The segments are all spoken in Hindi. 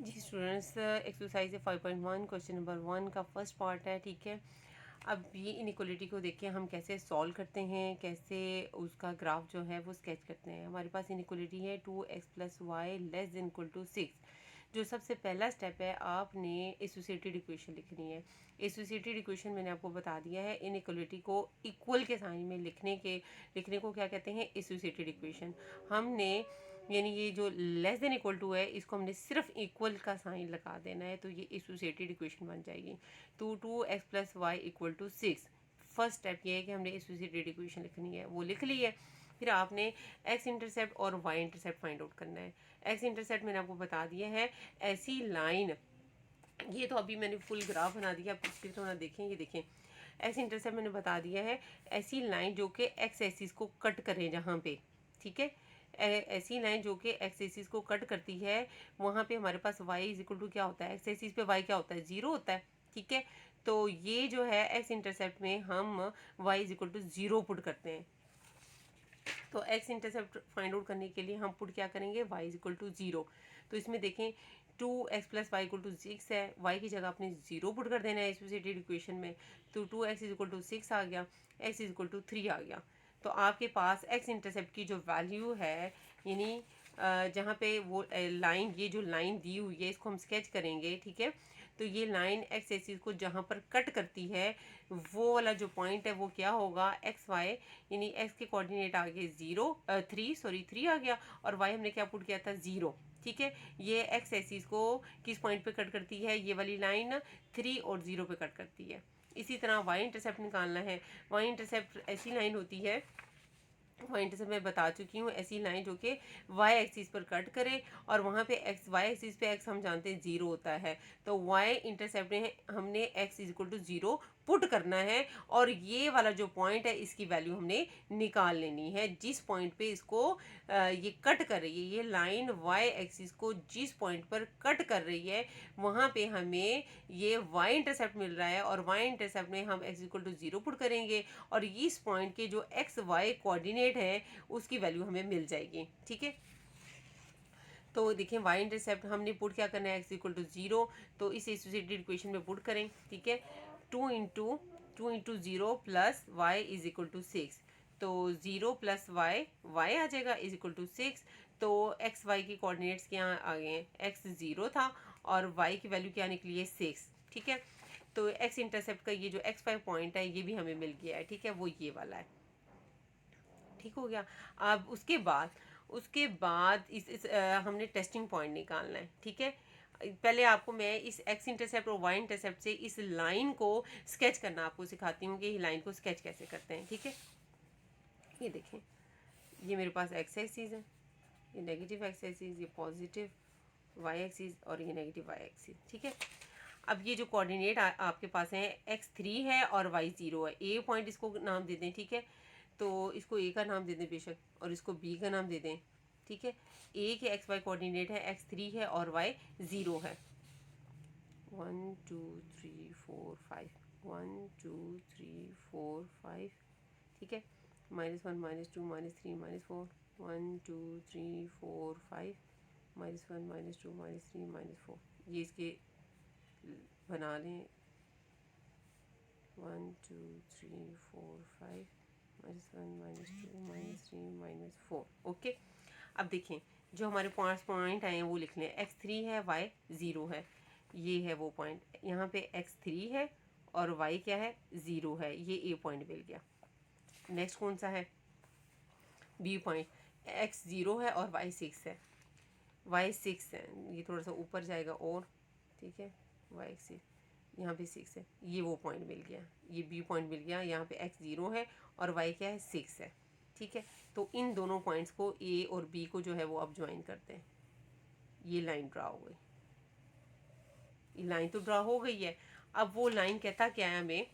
जी स्टूडेंट्स, एक्सरसाइज 5.1 क्वेश्चन नंबर 1 का फर्स्ट पार्ट है। ठीक है, अब ये इनइक्वालिटी को देखिए हम कैसे सॉल्व करते हैं, कैसे उसका ग्राफ जो है वो स्केच करते हैं। हमारे पास इनइक्वालिटी है 2x + y < 6। जो सबसे पहला स्टेप है, आपने एसोसिएटेड इक्वेशन लिखनी है। एसोसिएटेड इक्वेशन मैंने आपको बता दिया है, इनइक्वालिटी को इक्वल के साइन में लिखने को क्या कहते हैं, एसोसिएटेड इक्वेशन। हमने यानी ये जो < है, इसको हमने सिर्फ इक्वल का साइन लगा देना है, तो ये एसोसिएटेड इक्वेशन बन जाएगी। 2x + y = 6। फर्स्ट स्टेप ये है कि हमने एसोसिएटेड इक्वेशन लिखनी है, वो लिख ली है। फिर आपने एक्स इंटरसेप्ट और वाई इंटरसेप्ट फाइंड आउट करना है। एक्स इंटरसेप्ट मैंने आपको बता दिया है, ऐसी लाइन, ये तो अभी मैंने फुल ग्राफ बना दिया, आप इसके थोड़ा देखें, ये देखें एक्स इंटरसेप्ट मैंने बता दिया है, ऐसी लाइन जो कि एक्स एक्सिस को कट करें जहाँ पे, ठीक है, ऐसी लाइन जो कि एक्स एक्सिस को कट करती है, वहाँ पे हमारे पास y = क्या होता है, एक्स एक्सिस पे y क्या होता है, 0 होता है। ठीक है, तो ये जो है एक्स इंटरसेप्ट में हम y = 0 पुट करते हैं। तो एक्स इंटरसेप्ट फाइंड आउट करने के लिए हम पुट क्या करेंगे, y = 0। तो इसमें देखें 2x + y = 6 है, y की जगह आपने 0 पुट कर देना है एसोसिएटेड इक्वेशन में। तो 2x = 6 आ गया, x = 3 आ गया। तो आपके पास एक्स इंटरसेप्ट की जो वैल्यू है, यानी जहाँ पे वो लाइन, ये जो लाइन दी हुई है इसको हम स्केच करेंगे। ठीक है, तो ये लाइन एक्स एक्सिस को जहाँ पर कट करती है, वो वाला जो पॉइंट है वो क्या होगा, एक्स वाई, यानी एक्स के कोऑर्डिनेट आ गए 3 आ गया, और वाई हमने क्या पुट किया था, 0। ठीक है, ये एक्स एक्सिस को किस पॉइंट पे कट करती है, ये वाली लाइन 3 और 0 पे कट करती है। इसी तरह वाई इंटरसेप्ट निकालना है। वाई इंटरसेप्ट ऐसी लाइन होती है, पॉइंट से मैं बता चुकी हूँ, ऐसी लाइन जो कि वाई एक्सिस पर कट करे, और वहाँ पे एक्स, वाई एक्सिस पे एक्स हम जानते हैं 0 होता है, तो वाई इंटरसेप्ट में हमने एक्स = 0 पुट करना है, और ये वाला जो पॉइंट है इसकी वैल्यू हमने निकाल लेनी है। जिस पॉइंट पे इसको ये कट कर रही है, ये लाइन वाई एक्सिस को जिस पॉइंट पर कट कर रही है, वहाँ पे हमें ये वाई इंटरसेप्ट मिल रहा है, और वाई इंटरसेप्ट में हम एक्स = 0 पुट करेंगे, और इस पॉइंट के जो एक्स वाई कोऑर्डिनेट है उसकी वैल्यू हमें मिल जाएगी। ठीक है, तो देखें वाई इंटरसेप्ट हमने पुट क्या करना है, एक्स = 0, तो इस एसोसिएटेड इक्वेशन में पुट करें। ठीक है, 2 × 0 + y = 6, तो 0 + y आ जाएगा = 6। तो एक्स वाई के कोऑर्डिनेट्स क्या आ गए हैं, एक्स 0 था और वाई की वैल्यू क्या निकली है, 6। ठीक है, तो एक्स इंटरसेप्ट का ये जो एक्स वाई पॉइंट है ये भी हमें मिल गया है। ठीक है, वो ये वाला है। ठीक हो गया। अब उसके बाद हमने टेस्टिंग पॉइंट निकालना है। ठीक है, पहले आपको मैं इस एक्स इंटरसेप्ट और वाई इंटरसेप्ट से इस लाइन को स्केच करना आपको सिखाती हूँ कि ये लाइन को स्केच कैसे करते हैं। ठीक है, ये देखें, ये मेरे पास एक्स एक्सिस है, ये नेगेटिव एक्स एक्सिस, ये पॉजिटिव वाई एक्सिस, और ये नेगेटिव वाई एक्सिस। ठीक है, अब ये जो कोऑर्डिनेट आपके पास है, x3 है और y0 है, ए पॉइंट इसको नाम दे दें। ठीक है, तो इसको ए का नाम दे दें बेशक, और इसको बी का नाम दे दें। ठीक है, ए के एक्स वाई कोऑर्डिनेट है, x3 है और y0 है। 1 2 3 4 5, 1 2 3 4 5। ठीक है, -1 -2 -3 -4, 1 2 3 4 5, -1 -2 -3 -4, ये इसके बना लें। 1 2 3 4 5, -1 -2 -3 -4। ओके, अब देखें जो हमारे 5 पॉइंट आए हैं वो लिख लें। x3 है, y0 है, ये है वो पॉइंट। यहाँ पे x3 है और y क्या है, 0 है, ये ए पॉइंट मिल गया। नेक्स्ट कौन सा है, बी पॉइंट, x0 है और y6 है, y6 है, ये थोड़ा सा ऊपर जाएगा और, ठीक है, y6, यहाँ पे 6 है, ये वो पॉइंट मिल गया, ये बी पॉइंट मिल गया। यहाँ पे x0 है और y क्या है, 6 है। ठीक है, तो इन दोनों पॉइंट्स को, ए और बी को जो है वो अब ज्वाइन करते हैं। ये लाइन ड्रा हो गई, ये लाइन तो ड्रा हो गई है। अब वो लाइन कहता क्या है हमें,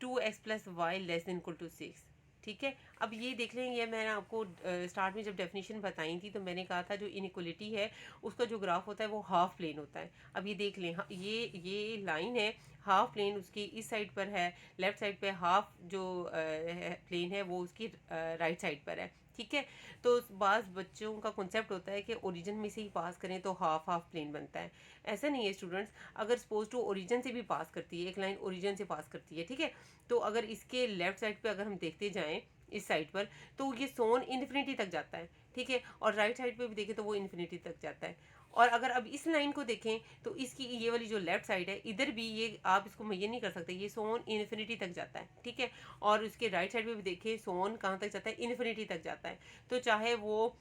2x + y < 6। ठीक है, अब ये देख लें, ये मैंने आपको स्टार्ट में जब डेफिनेशन बताई थी तो मैंने कहा था जो इनइक्वालिटी है उसका जो ग्राफ होता है वो हाफ प्लेन होता है। अब ये देख लें, ये लाइन है, हाफ प्लेन उसकी इस साइड पर है, लेफ्ट साइड पे हाफ जो प्लेन है वो उसकी राइट साइड पर है। ठीक है। तो बाज़ बच्चों का कॉन्सेप्ट होता है कि ओरिजिन में से ही पास करें तो हाफ हाफ प्लेन बनता है। ऐसा नहीं है स्टूडेंट्स, अगर सपोज टू ओरिजिन से भी पास करती है, एक लाइन ओरिजिन से पास करती है, ठीक है, तो अगर इसके लेफ्ट साइड पे अगर हम देखते जाएं इस साइड पर, तो ये सोन इन्फिनिटी तक जाता है, ठीक है, और राइट साइड पे भी देखें तो वो इन्फिनिटी तक जाता है। और अगर अब इस लाइन को देखें तो इसकी ये वाली जो लेफ्ट साइड है, इधर भी ये आप इसको मैयर नहीं कर सकते, ये सोन इन्फिनिटी तक जाता है, ठीक है। और उसके राइट साइड पे भी देखें सोन कहाँ तक जाता है, इन्फिनिटी तक जाता है। तो चाहे वो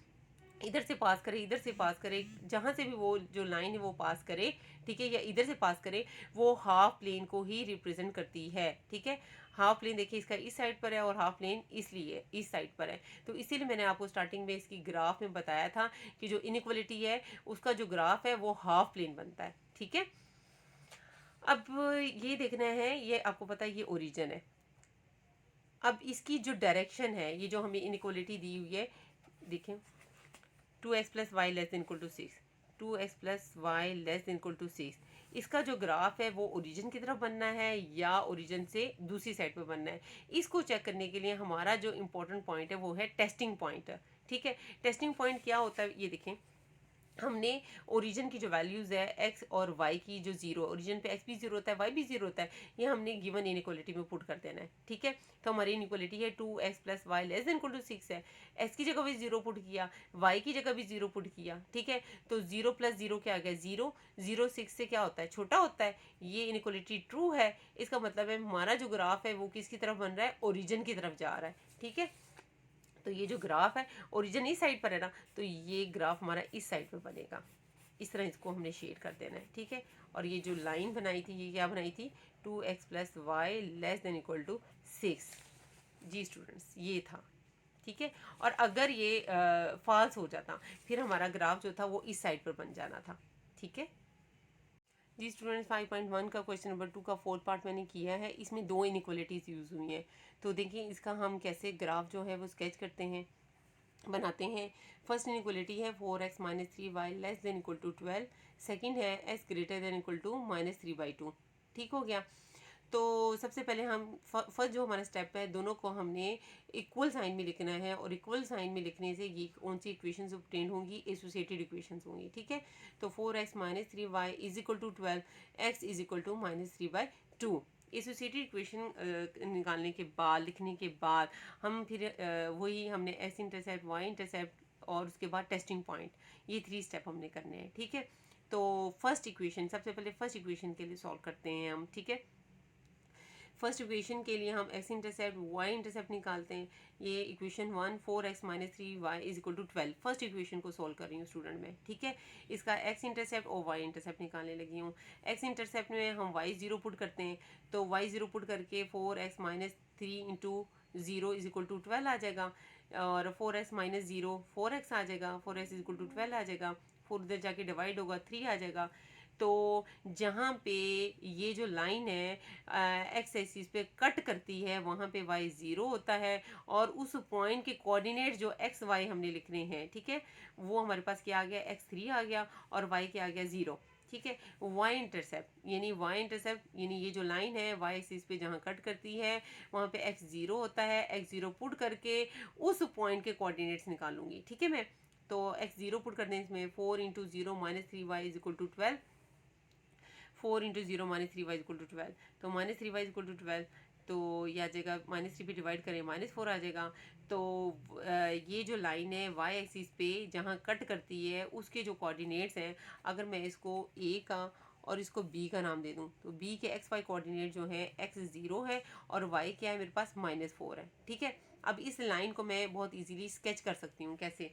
इधर से पास करे, इधर से पास करे, जहाँ से भी वो जो लाइन है वो पास करे, ठीक है, या इधर से पास करे, वो हाफ प्लेन को ही रिप्रेजेंट करती है, ठीक है। हाफ प्लेन देखिए इसका इस साइड पर है और हाफ प्लेन इसलिए इस साइड पर है। तो इसीलिए मैंने आपको स्टार्टिंग में इसकी ग्राफ में बताया था कि जो इनइक्वालिटी है उसका जो ग्राफ है वो हाफ प्लेन बनता है, ठीक है। अब ये देखना है, ये आपको पता है ये ओरिजिन है। अब इसकी जो डायरेक्शन है, ये जो हमें इनइक्वालिटी दी हुई है, देखें 2x plus y less than equal to 6, 2x plus y less than equal to 6, इसका जो ग्राफ है वो ओरिजिन की तरफ बनना है या ओरिजिन से दूसरी साइड पे बनना है। इसको चेक करने के लिए हमारा जो इम्पोर्टेंट पॉइंट है वो है टेस्टिंग पॉइंट, ठीक है। टेस्टिंग पॉइंट क्या होता है, ये देखें, हमने ओरिजिन की जो वैल्यूज़ है एक्स और वाई की जो जीरो, ओरिजिन पे एक्स भी जीरो होता है, वाई भी जीरो होता है, ये हमने गिवन इनइक्वालिटी में पुट कर देना है, ठीक है। तो हमारी इनइक्वालिटी है 2x plus y less than equal to 6 है। एक्स की जगह भी जीरो पुट किया, वाई की जगह भी जीरो पुट किया, ठीक है। तो जीरो प्लस जीरो क्या आ गया, जीरो, जीरो 6 से क्या होता है, छोटा होता है। ये इनइक्वालिटी ट्रू है, इसका मतलब है हमारा जो ग्राफ है वो किसकी तरफ बन रहा है, ओरिजिन की तरफ जा रहा है, ठीक है। तो ये जो ग्राफ है ओरिजिन इस साइड पर है ना, तो ये ग्राफ हमारा इस साइड पर बनेगा। इस तरह इसको हमने शेड कर देना है, ठीक है। और ये जो लाइन बनाई थी, ये क्या बनाई थी, 2x plus y less than equal to 6। जी स्टूडेंट्स, ये था, ठीक है। और अगर ये फॉल्स हो जाता फिर हमारा ग्राफ जो था वो इस साइड पर बन जाना था, ठीक है। जी स्टूडेंट्स, 5.1 का क्वेश्चन नंबर 2 का फोर्थ पार्ट मैंने किया है। इसमें दो इनइक्वालिटीज़ यूज़ हुई हैं। तो देखिए इसका हम कैसे ग्राफ जो है वो स्केच करते हैं, बनाते हैं। फर्स्ट इनइक्वालिटी है 4x minus 3y less than equal to 12। Second है s greater than equal to -3/2। ठीक हो गया। तो सबसे पहले हम फर्स्ट जो हमारा स्टेप है, दोनों को हमने इक्वल साइन में लिखना है, और इक्वल साइन में लिखने से ये कौन सी इक्वेशंस ऑब्टेन होंगी, एसोसिएटेड इक्वेशंस होंगी, ठीक है। तो 4x minus 3y is equal to 12, x is equal to -3/2। Associated equation निकालने के बाद, लिखने के बाद, हम फिर वही हमने एक्स इंटरसेप्ट, वाई इंटरसेप्ट और उसके बाद टेस्टिंग पॉइंट, ये 3 स्टेप हमने करने हैं, ठीक है। तो फर्स्ट इक्वेशन, सबसे पहले फर्स्ट इक्वेशन के लिए सॉल्व करते हैं हम, ठीक है। फर्स्ट इक्वेशन के लिए हम एक्स इंटरसेप्ट, वाई इंटरसेप्ट निकालते हैं। ये equation 1, 4x minus 3y is equal to 12। First equation को सॉल्व कर रही हूँ स्टूडेंट में, ठीक है। इसका एक्स इंटरसेप्ट और वाई इंटरसेप्ट निकालने लगी हूँ। एक्स इंटरसेप्ट में हम वाई जीरो पुट करते हैं, तो वाई जीरो पुट करके 4x minus 3 into zero is equal to 12 आ जाएगा, और 4x माइनस जीरो 4x आ जाएगा, 4x इज इक्वल टू 12 आ जाएगा, 4 उधर जाके डिवाइड होगा, 3 आ जाएगा। तो जहाँ पे ये जो लाइन है एक्स एक्सिस पे कट करती है, वहाँ पे वाई ज़ीरो होता है, और उस पॉइंट के कोऑर्डिनेट जो एक्स वाई हमने लिखने हैं, ठीक है, वो हमारे पास क्या आ गया, x3 आ गया, और वाई क्या आ गया, ज़ीरो, ठीक है। वाई इंटरसेप्ट यानी ये जो लाइन है वाई एक्सिस पे जहाँ कट करती है, वहाँ पे x ज़ीरो होता है, x ज़ीरो पुट करके उस पॉइंट के कोऑर्डिनेट्स निकालूंगी, ठीक है। मैं तो x ज़ीरो पुट करने इसमें 4 into zero minus 3y is equal to 12, 4 into zero minus 3y equal to 12, तो माइनस 3y इक्वल टू 12, तो यह आ जाएगा, -3 पे डिवाइड करें -4 आ जाएगा। तो ये जो लाइन है वाई एक्सिस पे जहाँ कट करती है उसके जो कोऑर्डिनेट्स हैं, अगर मैं इसको a का और इसको b का नाम दे दूँ, तो b के एक्स वाई कोऑर्डिनेट जो है x ज़ीरो है और y क्या है मेरे पास -4 है, ठीक है। अब इस लाइन को मैं बहुत इजीली स्केच कर सकती हूँ, कैसे,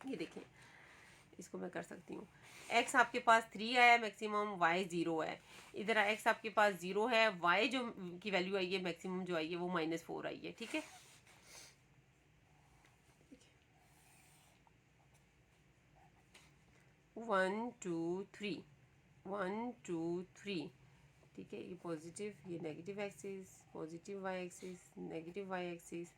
ये देखें, इसको मैं कर सकती हूँ। x आपके पास 3 आया मैक्सिमम, y 0 है, इधर x आपके पास 0 है, y जो की वैल्यू आई है मैक्सिमम जो आई है वो -4 आई है, ठीक है। 1 2 3, 1 2 3, ठीक है। ये पॉजिटिव, ये negative axis, positive y axis, negative y axis,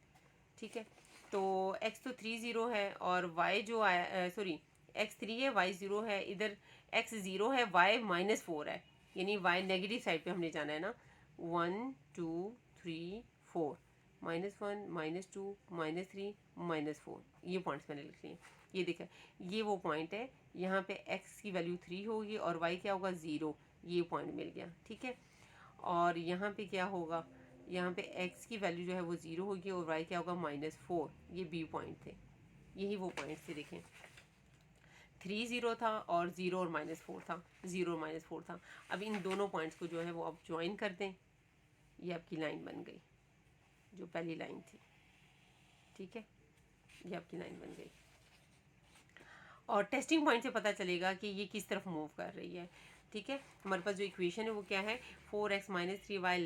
ठीक है। तो x तो 3 0 है, और y जो आया, सॉरी, x 3 है, y 0 है, इधर x 0 है, y -4 है, यानी y नेगेटिव साइड पे हमने जाना है ना। 1 2 3 4, -1 -2 -3 -4, ये पॉइंट्स मैंने लिख लिए। ये देखा, ये वो पॉइंट है, यहाँ पे x की वैल्यू 3 होगी और y क्या होगा 0, ये पॉइंट मिल गया, ठीक है। और यहाँ पे क्या होगा, यहाँ पे x की वैल्यू जो है वो 0 होगी और y क्या होगा -4, ये b पॉइंट थे, यही वो पॉइंट थे। देखें 3 0 था और 0 और -4 था, 0 और -4 था। अब इन दोनों पॉइंट्स को जो है वो आप ज्वाइन कर दें, ये आपकी लाइन बन गई, जो पहली लाइन थी, ठीक है, ये आपकी लाइन बन गई। और टेस्टिंग पॉइंट से पता चलेगा कि ये किस तरफ मूव कर रही है, ठीक है। हमारे पास जो इक्वेशन है वो क्या है, 4x - 3y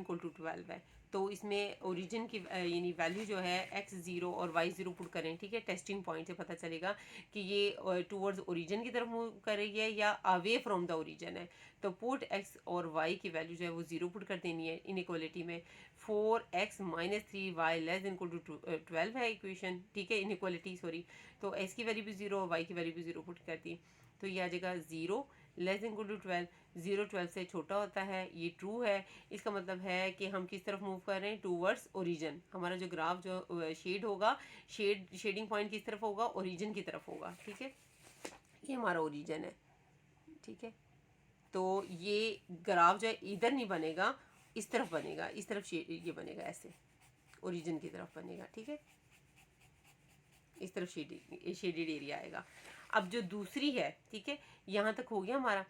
<= 12 है। तो इसमें ओरिजिन की यानी वैल्यू जो है x 0 और y 0 पुट करें, ठीक है। टेस्टिंग पॉइंट से पता चलेगा कि ये टूवर्ड्स ओरिजिन की तरफ मूव कर रही है या अवे फ्रॉम द ओरिजिन है। तो पुट x और y की वैल्यू जो है वो 0 पुट कर देनी है इनइक्वालिटी में। 4x - 3y <= 12 है इक्वेशन, ठीक है, इनइक्वालिटी सॉरी। तो x की वैल्यू भी 0 और y की वैल्यू भी 0 पुट कर दी, तो ये आ जाएगा 0 <= 12। 0 12 से छोटा होता है, ये ट्रू है। इसका मतलब है कि हम किस तरफ मूव कर रहे हैं, टूवर्ड्स ओरिजिन। हमारा जो ग्राफ जो शेड होगा, शेडिंग पॉइंट किस तरफ होगा, ओरिजिन की तरफ होगा, ठीक है। ये हमारा ओरिजिन है, ठीक है। तो ये ग्राफ जो है इधर नहीं बनेगा, इस तरफ बनेगा, इस तरफ ये बनेगा, ऐसे ओरिजिन की तरफ बनेगा, ठीक है। इस तरफ शेडेड एरिया आएगा। अब जो दूसरी है, ठीक है, यहाँ तक हो गया हमारा।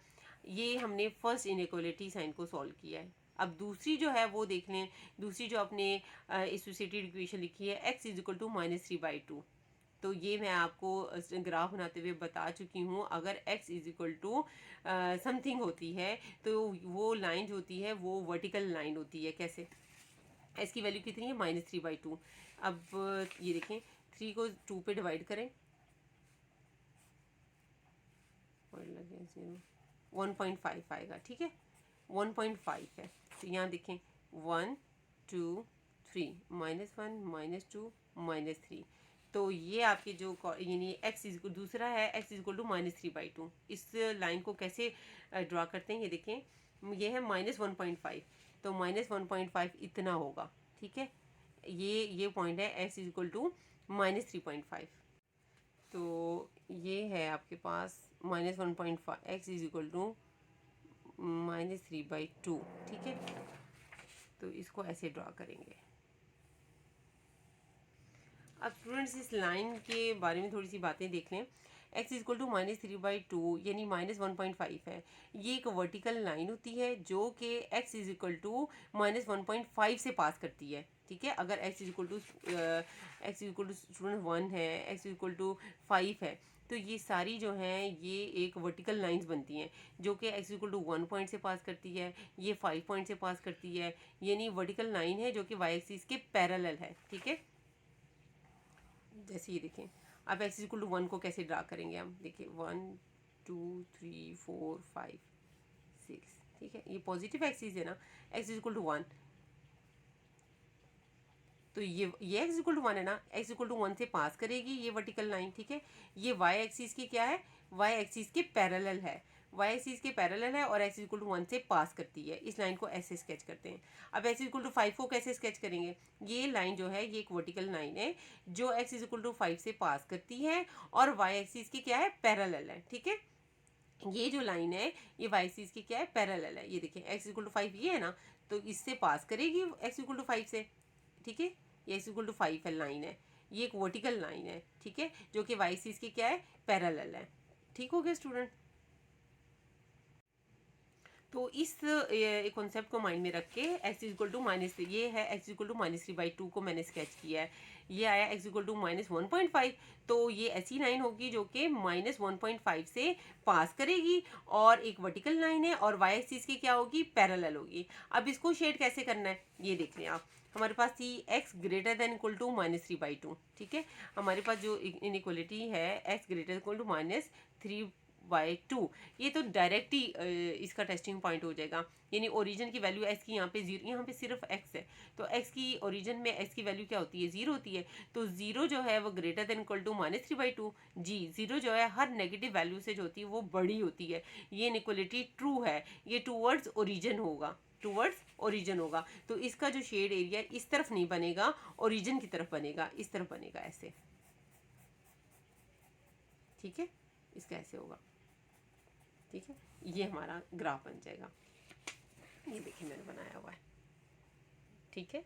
ये हमने फर्स्ट इनइक्वालिटी साइन को सॉल्व किया है। अब दूसरी जो है वो देख लें। दूसरी जो आपने एसोसिएटेड इक्वेशन लिखी है, x = -3/2। तो ये मैं आपको ग्राफ बनाते हुए बता चुकी हूँ। अगर x = समथिंग होती है तो वो लाइन जो होती है वो वर्टिकल लाइन होती है। कैसे, x की वैल्यू कितनी है, -3/2। अब ये देखें, 3 को 2 पे डिवाइड करें, 1.5 आएगा, ठीक है, 1.5 है। तो यहाँ देखें 1 2 3 -1 -2 -3। तो ये आपके जो यानी दूसरा है x = -3/2। इस लाइन को कैसे ड्रा करते हैं, ये देखें, ये है -1.5, तो -1.5 इतना होगा, ठीक है। ये पॉइंट है x = -3.5। तो ये है आपके पास -1.5, x = -3/2, ठीक है। तो इसको ऐसे ड्रा करेंगे। अब स्टूडेंट्स इस लाइन के बारे में थोड़ी सी बातें देख लें। x = -3/2 यानी -1.5 है। ये एक वर्टिकल लाइन होती है जो कि x = -1.5 से पास करती है, ठीक है। अगर x स्टूडेंट 1 है, x = 5 है, तो ये सारी जो हैं ये एक वर्टिकल लाइंस बनती हैं जो कि x = 1 पॉइंट से पास करती है, ये 5 पॉइंट से पास करती है। यानी वर्टिकल लाइन है जो कि y एक्सिस के पैरेलल है, ठीक है। जैसे ये देखें, अब x = 1 को कैसे ड्रा करेंगे हम, देखिए 1 2 3 4 5 6, ठीक है। ये पॉजिटिव एक्सिस है ना, x = 1, तो ये x = 1 है ना, x = 1 से पास करेगी ये वर्टिकल लाइन, ठीक है। ये y एक्सिस की क्या है, y एक्सिस के पैरेलल है, y एक्सिस के पैरेलल है और x = 1 से पास करती है। इस लाइन को ऐसे स्केच करते हैं। अब x = 5 को कैसे स्केच करेंगे, ये लाइन जो है ये एक वर्टिकल लाइन है जो x = 5 से पास करती है और y एक्सिस की क्या है, पैरेलल है, ठीक है। ये जो लाइन है ये y एक्सिस की क्या है, पैरेलल है। ये देखिए x = 5 ये है ना, तो इससे पास करेगी x = 5 से, ठीक है। ये x = 5 है लाइन है, ये एक वर्टिकल लाइन है, ठीक है, जो कि y एक्सिस की क्या है, पैरेलल है। ठीक हो गया स्टूडेंट। तो इस कॉन्सेप्ट को माइंड में रख के x = -3, ये है x = -3/2 को मैंने स्केच किया है। ये आया x = -1.5, तो ये ऐसी लाइन होगी जो कि -1.5 से पास करेगी और एक वर्टिकल लाइन है और y एक्सिस की क्या होगी, पैरेलल होगी। अब इसको शेड कैसे करना है ये देख लें आप। हमारे पास थी x > -3/2, ठीक है। हमारे पास जो इनइक्वालिटी है x > -3/2, ये तो डायरेक्ट ही इसका टेस्टिंग पॉइंट हो जाएगा। यानी ओरिजिन की वैल्यू x की यहाँ पे 0, यहाँ पे सिर्फ x है, तो x की ओरिजिन में x की वैल्यू क्या होती है, 0 होती है। तो 0 जो है वो > -3/2। जी 0 जो है हर नेगेटिव वैल्यू से जो होती है वो बड़ी होती है। ये इनइक्वालिटी ट्रू है, ये टूवर्ड्स ओरिजिन होगा। टूवर्ड्स ओरिजिन होगा। तो इसका जो शेड एरिया इस तरफ नहीं बनेगा, ओरिजिन की तरफ बनेगा, इस तरफ बनेगा ऐसे, ठीक है। इसका ऐसे होगा, ठीक है। ये हमारा ग्राफ बन जाएगा। ये देखिए मैंने बनाया हुआ है, ठीक है।